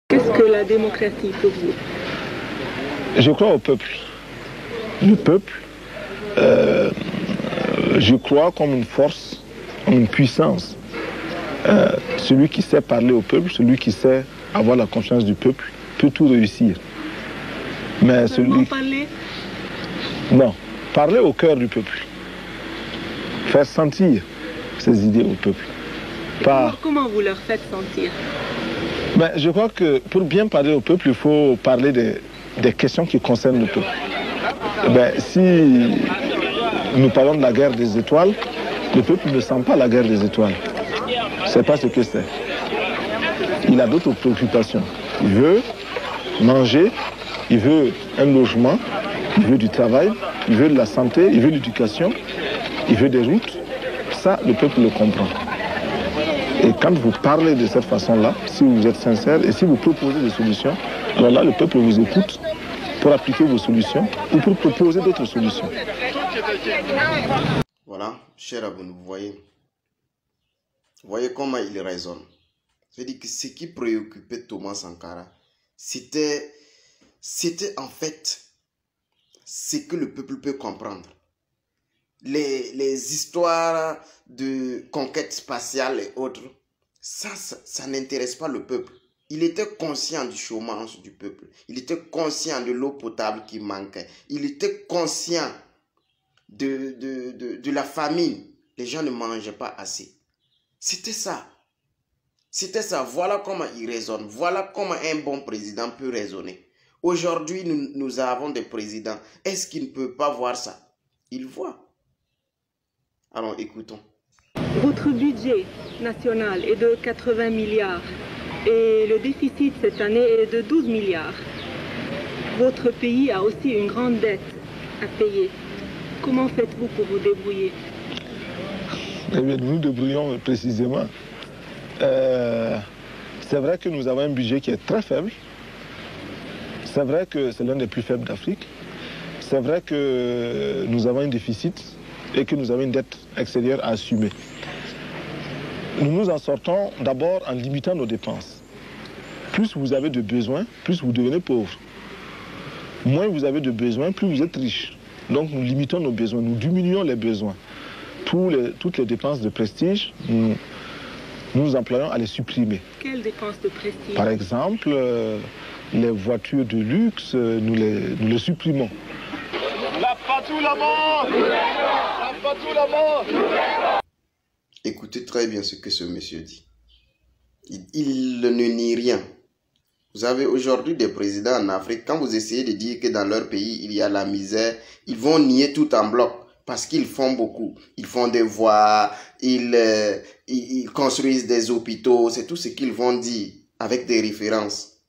Qu'est-ce que la démocratie pour vous? Je crois au peuple. Le peuple, je crois comme une force, comme une puissance. Celui qui sait parler au peuple, celui qui sait avoir la confiance du peuple, peut tout réussir. Mais celui... parler? Non, parler au cœur du peuple. Faire sentir ses idées au peuple. Comment vous leur faites sentir? Ben, je crois que pour bien parler au peuple, il faut parler des questions qui concernent le peuple. Ben, si nous parlons de la guerre des étoiles, le peuple ne sent pas la guerre des étoiles. Il ne sait pas ce que c'est. Il a d'autres préoccupations. Il veut manger, il veut un logement, il veut du travail, il veut de la santé, il veut l'éducation, il veut des routes. Ça, le peuple le comprend. Et quand vous parlez de cette façon-là, si vous êtes sincère et si vous proposez des solutions, alors là, le peuple vous écoute pour appliquer vos solutions ou pour proposer d'autres solutions. Voilà, cher Aboun, vous voyez comment il raisonne. C'est-à-dire que ce qui préoccupait Thomas Sankara, c'était en fait ce que le peuple peut comprendre. Les histoires de conquête spatiale et autres, ça n'intéresse pas le peuple. Il était conscient du chômage du peuple. Il était conscient de l'eau potable qui manquait. Il était conscient de la famine. Les gens ne mangeaient pas assez. C'était ça. C'était ça. Voilà comment il raisonne. Voilà comment un bon président peut raisonner. Aujourd'hui, nous avons des présidents. Est-ce qu'il ne peut pas voir ça? Il voit. Alors, écoutons. Votre budget national est de 80 milliards et le déficit cette année est de 12 milliards. Votre pays a aussi une grande dette à payer. Comment faites-vous pour vous débrouiller? Eh bien, nous nous débrouillons précisément. C'est vrai que nous avons un budget qui est très faible. C'est vrai que c'est l'un des plus faibles d'Afrique. C'est vrai que nous avons un déficit et que nous avons une dette extérieure à assumer. Nous nous en sortons d'abord en limitant nos dépenses. Plus vous avez de besoins, plus vous devenez pauvre. Moins vous avez de besoins, plus vous êtes riche. Donc nous limitons nos besoins, nous diminuons les besoins. Toutes les dépenses de prestige, nous nous employons à les supprimer. Quelles dépenses de prestige? Par exemple, les voitures de luxe, nous les supprimons. La patou la mort! La patou la mort! Écoutez très bien ce que ce monsieur dit. Il ne nie rien. Vous avez aujourd'hui des présidents en Afrique, quand vous essayez de dire que dans leur pays, il y a la misère, ils vont nier tout en bloc parce qu'ils font beaucoup. Ils font des voies, ils construisent des hôpitaux, c'est tout ce qu'ils vont dire avec des références.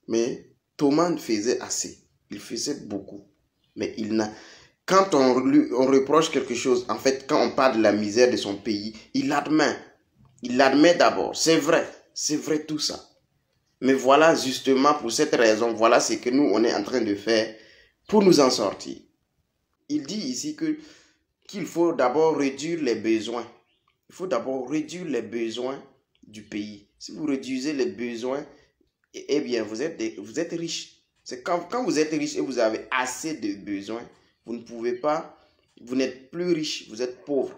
Mais Thomas faisait assez, il faisait beaucoup. Mais quand on reproche quelque chose, en fait, quand on parle de la misère de son pays, il l'admet. Il l'admet d'abord. C'est vrai tout ça. Mais voilà justement pour cette raison, voilà ce que nous, on est en train de faire pour nous en sortir. Il dit ici qu'il faut d'abord réduire les besoins. Il faut d'abord réduire les besoins du pays. Si vous réduisez les besoins, eh bien, vous êtes riche. C'est quand vous êtes riche et vous avez assez de besoins, vous ne pouvez pas, vous n'êtes plus riche, vous êtes pauvre.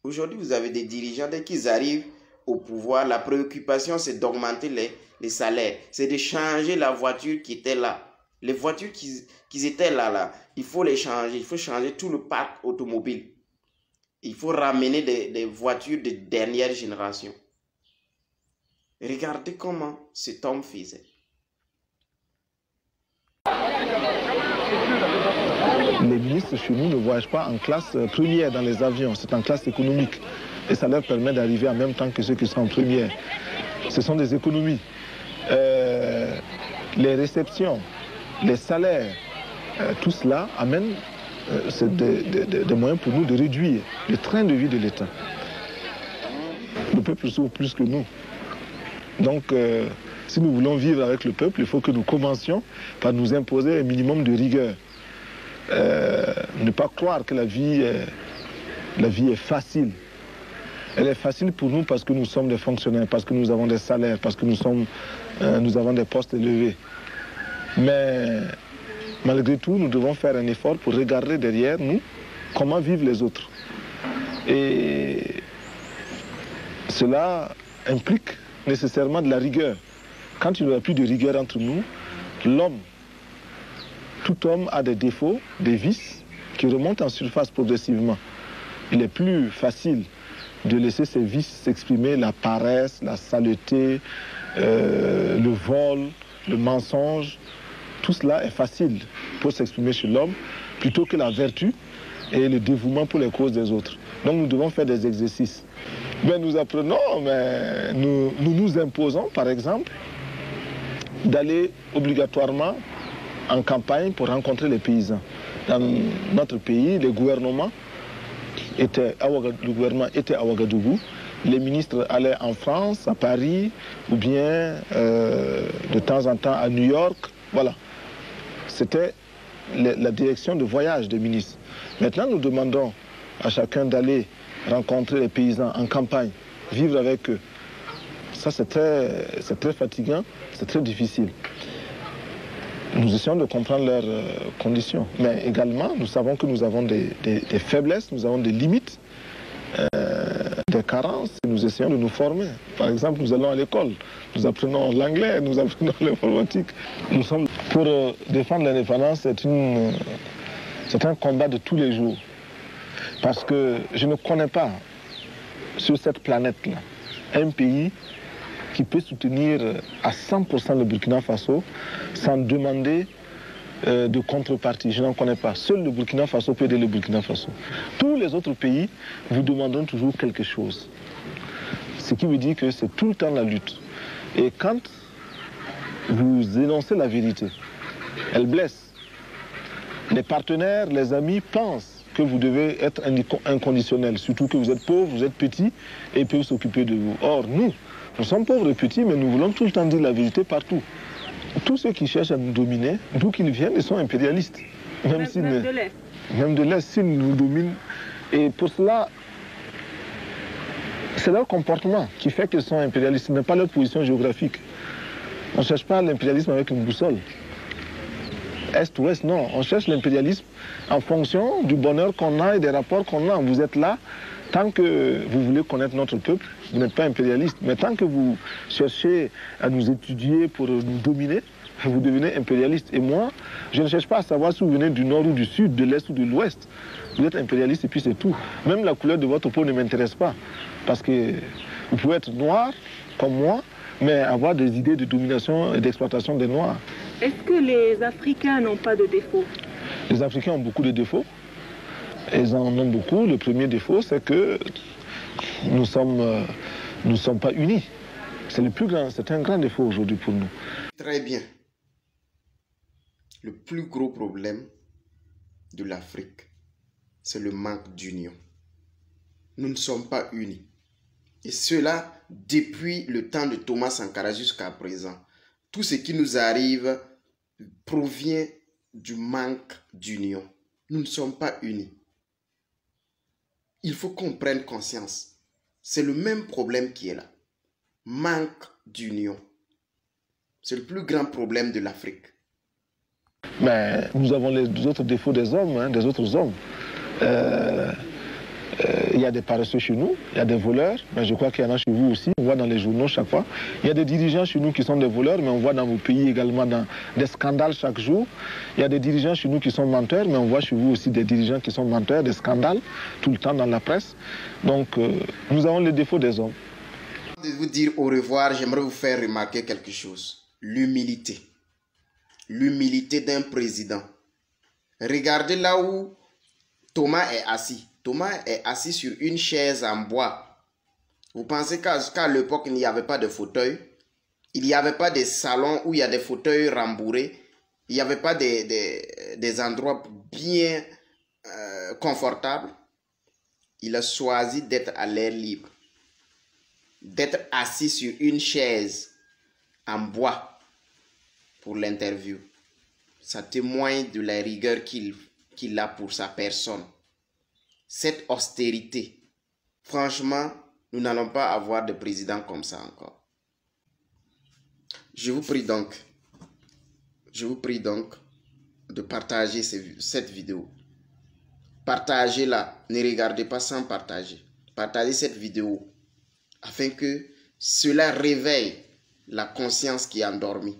Aujourd'hui, vous avez des dirigeants, dès qu'ils arrivent au pouvoir, la préoccupation, c'est d'augmenter les salaires. C'est de changer la voiture qui était là. Les voitures qui étaient là, il faut les changer. Il faut changer tout le parc automobile. Il faut ramener des voitures de dernière génération. Regardez comment cet homme faisait. Les ministres chez nous ne voyagent pas en classe première dans les avions, c'est en classe économique. Et ça leur permet d'arriver en même temps que ceux qui sont en première. Ce sont des économies. Les réceptions, les salaires, tout cela amène des moyens pour nous de réduire le train de vie de l'État. Le peuple souffre plus que nous. Donc, si nous voulons vivre avec le peuple, il faut que nous commencions par nous imposer un minimum de rigueur. Ne pas croire que la vie est facile. Elle est facile pour nous parce que nous sommes des fonctionnaires, parce que nous avons des salaires, parce que nous avons des postes élevés. Mais malgré tout, nous devons faire un effort pour regarder derrière nous comment vivent les autres. Et cela implique nécessairement de la rigueur. Quand il n'y aura plus de rigueur entre nous, tout homme a des défauts, des vices qui remontent en surface progressivement. Il est plus facile de laisser ces vices s'exprimer, la paresse, la saleté, le vol, le mensonge. Tout cela est facile pour s'exprimer chez l'homme, plutôt que la vertu et le dévouement pour les causes des autres. Donc nous devons faire des exercices. Mais nous apprenons, mais nous imposons, par exemple, d'aller obligatoirement en campagne pour rencontrer les paysans. Dans notre pays, le gouvernement était à Ouagadougou. Les ministres allaient en France, à Paris, ou bien de temps en temps à New York. Voilà. C'était la direction de voyage des ministres. Maintenant, nous demandons à chacun d'aller rencontrer les paysans en campagne, vivre avec eux. Ça, c'est très fatigant, c'est très difficile. Nous essayons de comprendre leurs conditions. Mais également, nous savons que nous avons des faiblesses, nous avons des limites, des carences. Et nous essayons de nous former. Par exemple, nous allons à l'école, nous apprenons l'anglais, nous apprenons l'informatique. Nous sommes pour défendre l'indépendance, c'est un combat de tous les jours. Parce que je ne connais pas sur cette planète-là un pays qui peut soutenir à 100% le Burkina Faso sans demander de contrepartie. Je n'en connais pas. Seul le Burkina Faso peut aider le Burkina Faso. Tous les autres pays vous demandent toujours quelque chose. Ce qui veut dire que c'est tout le temps la lutte. Et quand vous énoncez la vérité, elle blesse. Les partenaires, les amis pensent que vous devez être inconditionnel, surtout que vous êtes pauvre, vous êtes petit et ils peuvent s'occuper de vous. Or, nous sommes pauvres et petits, mais nous voulons tout le temps dire la vérité partout. Tous ceux qui cherchent à nous dominer, d'où qu'ils viennent, ils sont impérialistes. Même de l'Est. Même de l'Est, s'ils nous dominent. Et pour cela, c'est leur comportement qui fait qu'ils sont impérialistes, ce n'est pas leur position géographique. On ne cherche pas l'impérialisme avec une boussole. Est-ouest, non. On cherche l'impérialisme en fonction du bonheur qu'on a et des rapports qu'on a. Vous êtes là, tant que vous voulez connaître notre peuple, vous n'êtes pas impérialiste. Mais tant que vous cherchez à nous étudier pour nous dominer, vous devenez impérialiste. Et moi, je ne cherche pas à savoir si vous venez du nord ou du sud, de l'est ou de l'ouest. Vous êtes impérialiste et puis c'est tout. Même la couleur de votre peau ne m'intéresse pas. Parce que vous pouvez être noir, comme moi, mais avoir des idées de domination et d'exploitation des Noirs. Est-ce que les Africains n'ont pas de défauts? Les Africains ont beaucoup de défauts. Ils en ont beaucoup. Le premier défaut, c'est que nous ne sommes pas unis. C'est un grand défaut aujourd'hui pour nous. Très bien. Le plus gros problème de l'Afrique, c'est le manque d'union. Nous ne sommes pas unis. Et cela depuis le temps de Thomas Sankara jusqu'à présent. Tout ce qui nous arrive provient du manque d'union. Nous ne sommes pas unis. Il faut qu'on prenne conscience. C'est le même problème qui est là. Manque d'union. C'est le plus grand problème de l'Afrique. Mais nous avons les autres défauts des hommes, des autres hommes. Il y a des paresseux chez nous, il y a des voleurs, mais je crois qu'il y en a chez vous aussi, on voit dans les journaux chaque fois. Il y a des dirigeants chez nous qui sont des voleurs, mais on voit dans vos pays également des scandales chaque jour. Il y a des dirigeants chez nous qui sont menteurs, mais on voit chez vous aussi des dirigeants qui sont menteurs, des scandales, tout le temps dans la presse. Donc, nous avons les défauts des hommes. Avant de vous dire au revoir, j'aimerais vous faire remarquer quelque chose. L'humilité. L'humilité d'un président. Regardez là où Thomas est assis. Thomas est assis sur une chaise en bois. Vous pensez qu'à l'époque, il n'y avait pas de fauteuil? Il n'y avait pas de salon où il y a des fauteuils rembourrés? Il n'y avait pas des endroits bien confortables? Il a choisi d'être à l'air libre. D'être assis sur une chaise en bois pour l'interview. Ça témoigne de la rigueur qu'il a pour sa personne. Cette austérité, franchement, Nous n'allons pas avoir de président comme ça encore. Je vous prie donc de partager cette vidéo. Partagez-la, ne regardez pas sans partager. Partagez cette vidéo afin que cela réveille la conscience qui est endormie.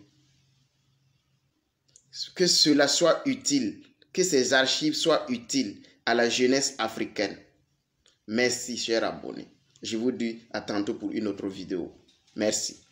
Que cela soit utile, que ces archives soient utiles à la jeunesse africaine. Merci, chers abonnés. Je vous dis à tantôt pour une autre vidéo. Merci.